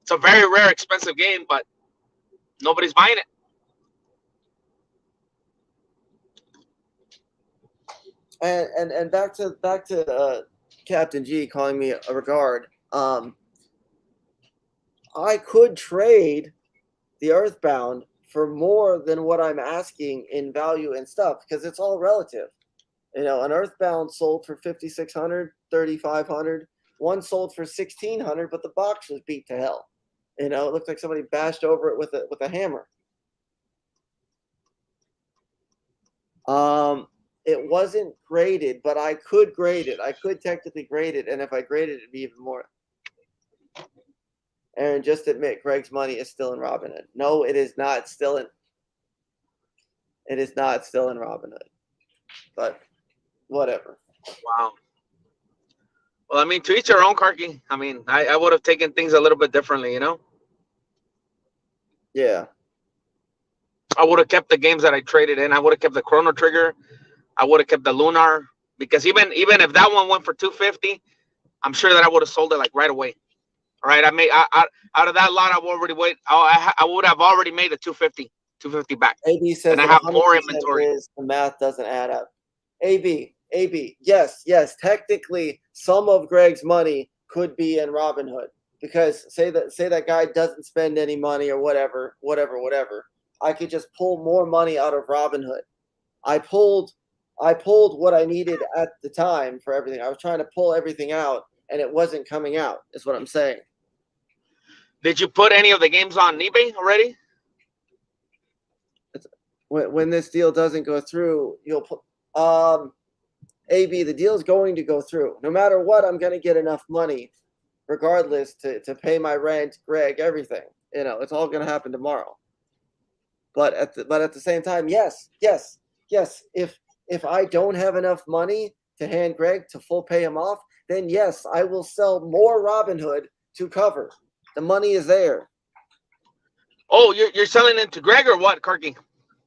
It's a very rare, expensive game, but nobody's buying it. And back to Captain G calling me a regard. I could trade the Earthbound for more than what I'm asking in value and stuff because it's all relative. You know, an Earthbound sold for 5,600, 3,500. One sold for 1,600, but the box was beat to hell. You know, it looked like somebody bashed over it with a hammer. It wasn't graded, but I could grade it. I could technically grade it, and if I graded it, it'd be even more. Aaron, just admit Greg's money is still in Robinhood. No, it is not still in. It is not still in Robinhood. But whatever. Wow. Well, I mean, to each their own, Karki. I mean, I would have taken things a little bit differently, you know? Yeah. I would have kept the games that I traded in. I would have kept the Chrono Trigger. I would have kept the Lunar. Because even if that one went for 250, I'm sure that I would have sold it like right away. All right. Out of that lot, I would have already made a 250 back. AB says And I it have 100% more inventory. is the math doesn't add up. AB, yes. Technically, some of Greg's money could be in Robinhood because say that guy doesn't spend any money or whatever. I could just pull more money out of Robinhood. I pulled what I needed at the time for everything. I was trying to pull everything out, and it wasn't coming out. Is what I'm saying. Did you put any of the games on eBay already? When this deal doesn't go through, you'll put AB, the deal is going to go through. No matter what, I'm going to get enough money, regardless, to pay my rent, Greg, everything. You know, it's all going to happen tomorrow. But at the same time, yes. If I don't have enough money to hand Greg to full pay him off, then yes, I will sell more Robinhood to cover. The money is there. Oh, you're selling it to Greg or what, Karki?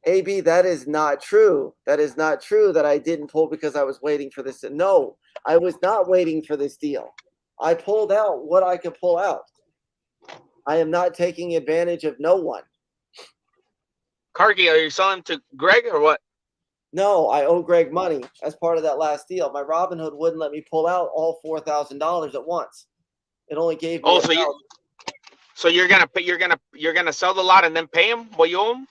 AB, that is not true. That is not true that I didn't pull because I was waiting for this. No, I was not waiting for this deal. I pulled out what I could pull out. I am not taking advantage of no one. Karki, are you selling to Greg or what? No, I owe Greg money as part of that last deal. My Robinhood wouldn't let me pull out all $4,000 at once. It only gave me. Oh, so you're gonna sell the lot and then pay him what you owe him?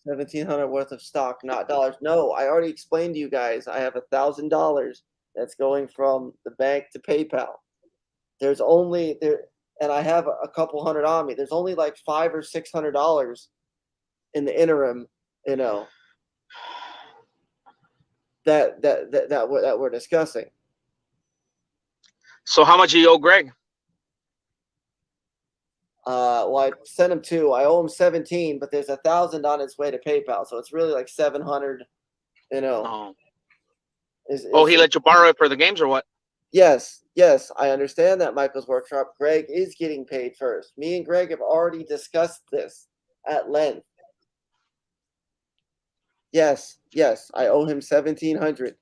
1,700 worth of stock, not dollars. No, I already explained to you guys. I have $1,000 that's going from the bank to PayPal. There's only there, and I have a couple hundred on me. There's only like $500 or $600 in the interim, you know, that we're discussing. So how much do you owe Greg? Well, I sent him two. I owe him 17, but there's 1,000 on its way to PayPal, so it's really like 700. You know. Oh. He let you borrow it for the games or what? Yes, I understand that, Michael's Workshop. Greg is getting paid first. Me and Greg have already discussed this at length. Yes, I owe him 1,700,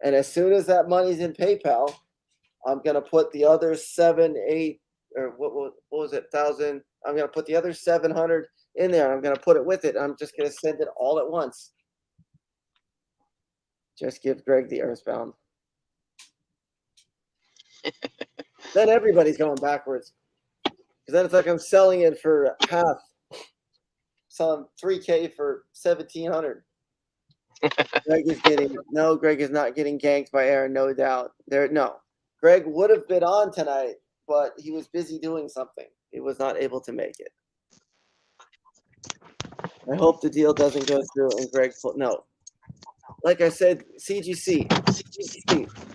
and as soon as that money's in PayPal, I'm gonna put the other 7, 8, or what was it, 1,000? I'm gonna put the other 700 in there. I'm gonna put it with it. I'm just gonna send it all at once. Just give Greg the Earthbound. Then everybody's going backwards. Because then it's like I'm selling it for half, selling 3K for 1,700. Greg is not getting ganked by Aaron, no doubt. Greg would have been on tonight, but he was busy doing something. He was not able to make it. I hope the deal doesn't go through and Greg no. Like I said, CGC,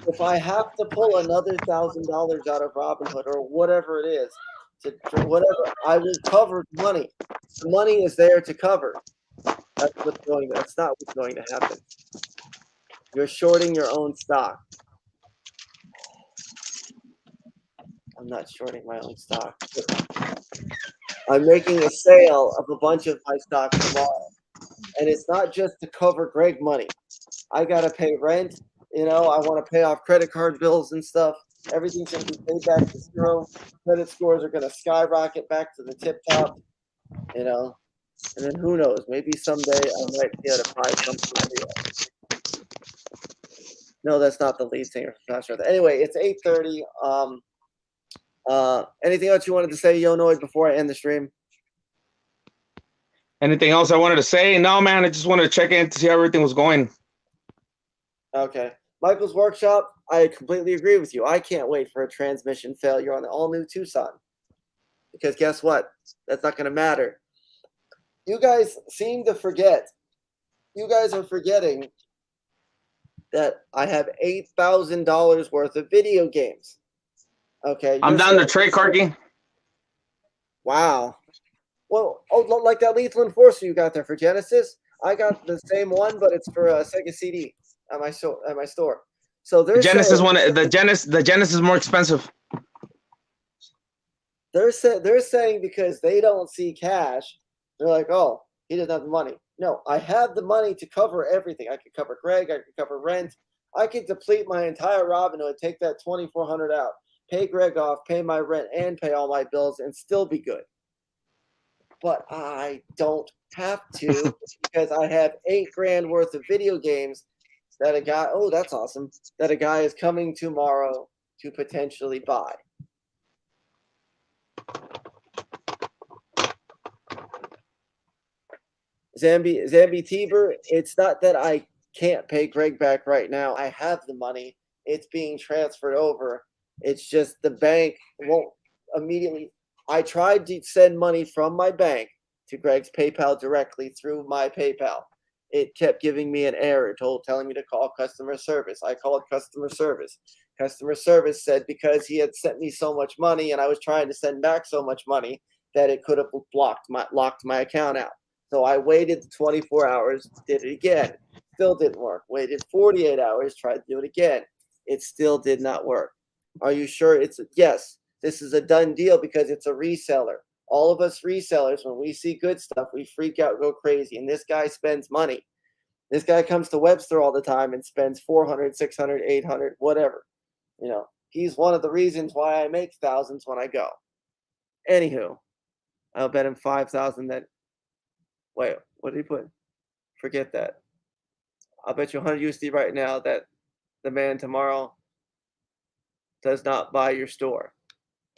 if I have to pull another $1,000 out of Robinhood or whatever it is, whatever, I will cover money. The money is there to cover. That's not what's going to happen. You're shorting your own stock. I'm not shorting my own stock. I'm making a sale of a bunch of my stock tomorrow. And it's not just to cover Greg money. I got to pay rent. I want to pay off credit card bills and stuff. Everything's going to be paid back to zero. Credit scores are going to skyrocket back to the tip top. And then who knows? Maybe someday I might be able to buy something else. No, that's not the lead singer. Not sure. Anyway, it's 8:30. Anything else you wanted to say, Yonoid, before I end the stream? Anything else I wanted to say? No, man. I just wanted to check in to see how everything was going. Okay. Michael's Workshop, I completely agree with you. I can't wait for a transmission failure on the all-new Tucson. Because guess what? That's not going to matter. You guys seem to forget. You guys are forgetting that I have $8,000 worth of video games. Okay. I'm down to trade, Karki. Wow. Well, like that Lethal Enforcer you got there for Genesis. I got the same one, but it's for a Sega CD at my store. So The Genesis is more expensive. They're saying because they don't see cash, they're like, oh, he doesn't have the money. No, I have the money to cover everything. I could cover Greg. I could cover rent. I could deplete my entire Robinhood, take that $2,400 out, pay Greg off, pay my rent, and pay all my bills, and still be good. But I don't have to because I have $8,000 worth of video games that a guy. Oh, that's awesome! That a guy is coming tomorrow to potentially buy. Zambi Tiber, it's not that I can't pay Greg back right now. I have the money. It's being transferred over. It's just the bank won't immediately. I tried to send money from my bank to Greg's PayPal directly through my PayPal. It kept giving me an error, telling me to call customer service. I called customer service. Customer service said because he had sent me so much money and I was trying to send back so much money that it could have locked my account out. So I waited 24 hours, did it again. Still didn't work. Waited 48 hours, tried to do it again. It still did not work. Are you sure yes, this is a done deal because it's a reseller. All of us resellers, when we see good stuff, we freak out, go crazy. And this guy spends money. This guy comes to Webster all the time and spends $400, $600, $800, whatever. He's one of the reasons why I make thousands when I go. Anywho, I'll bet him 5,000 that. Wait, what did he put? Forget that. I'll bet you 100 USD right now that the man tomorrow does not buy your store.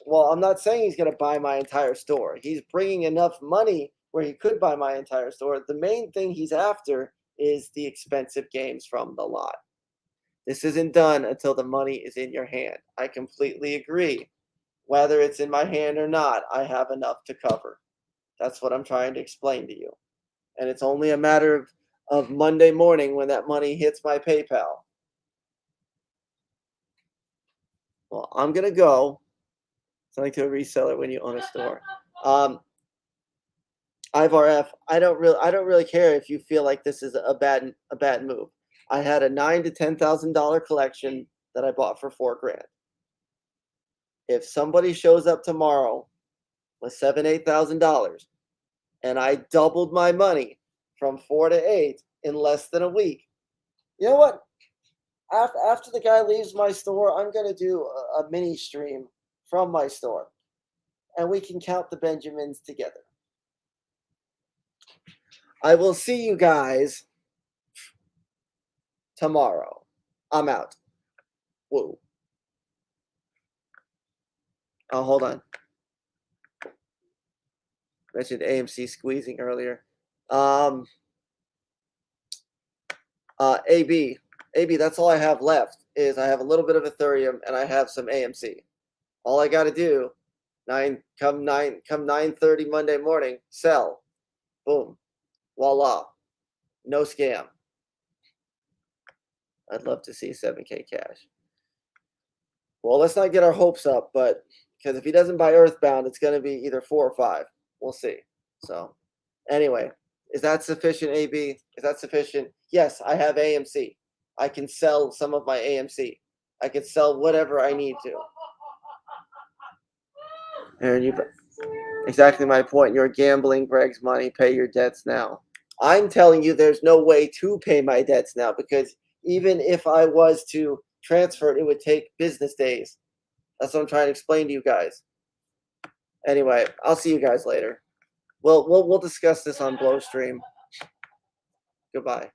Well, I'm not saying he's going to buy my entire store. He's bringing enough money where he could buy my entire store. The main thing he's after is the expensive games from the lot. This isn't done until the money is in your hand. I completely agree. Whether it's in my hand or not, I have enough to cover. That's what I'm trying to explain to you. And it's only a matter of Monday morning when that money hits my PayPal. Well, I'm going to go. Something to a reseller when you own a store. IVRF, I don't really care if you feel like this is a bad move. I had a $9,000 to $10,000 collection that I bought for $4,000. If somebody shows up tomorrow with $7,000, $8,000, and I doubled my money from 4 to 8 in less than a week, you know what? After the guy leaves my store, I'm gonna do a mini stream from my store, and we can count the Benjamins together. I will see you guys tomorrow. I'm out. Whoa. Oh, hold on. Mentioned AMC squeezing earlier. AB, that's all I have left. Is I have a little bit of Ethereum and I have some AMC. All I got to do, 9:30 Monday morning, sell, boom, voila, no scam. I'd love to see 7K cash. Well, let's not get our hopes up, but because if he doesn't buy Earthbound, it's going to be either 4 or 5. We'll see. So, anyway, is that sufficient, AB? Is that sufficient? Yes, I have AMC. I can sell some of my AMC. I can sell whatever I need to. And you, exactly my point. You're gambling Greg's money. Pay your debts now. I'm telling you, there's no way to pay my debts now because even if I was to transfer it, it would take business days. That's what I'm trying to explain to you guys. Anyway, I'll see you guys later. We'll discuss this on Blow Stream. Goodbye.